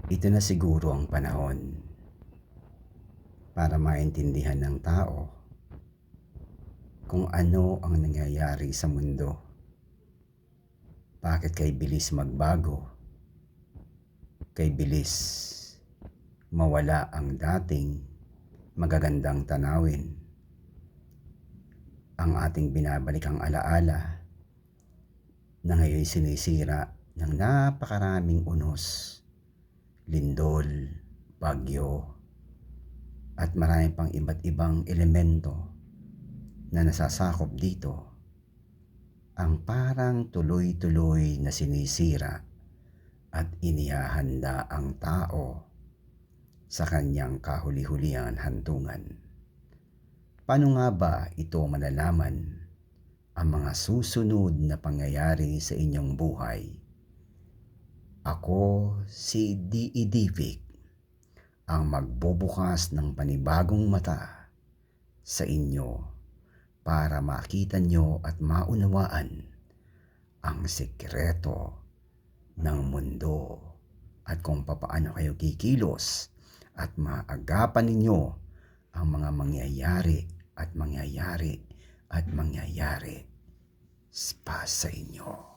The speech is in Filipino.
Ito na siguro ang panahon para maintindihan ng tao kung ano ang nangyayari sa mundo. Bakit kay bilis magbago? Kay bilis mawala ang dating magagandang tanawin. Ang ating binabalikang alaala na ngayon sinisira ng napakaraming unos, lindol, bagyo, at marami pang iba't ibang elemento na nasasakop dito, ang parang tuloy-tuloy na sinisira at inihahanda ang tao sa kanyang kahuli-hulihan hantungan. Paano nga ba ito malalaman ang mga susunod na pangyayari sa inyong buhay? Ako si D.E. Divic, ang magbubukas ng panibagong mata sa inyo para makita nyo at maunawaan ang sekreto ng mundo at kung papaano kayo kikilos at maagapan ninyo ang mga mangyayari at mangyayari pa sa inyo.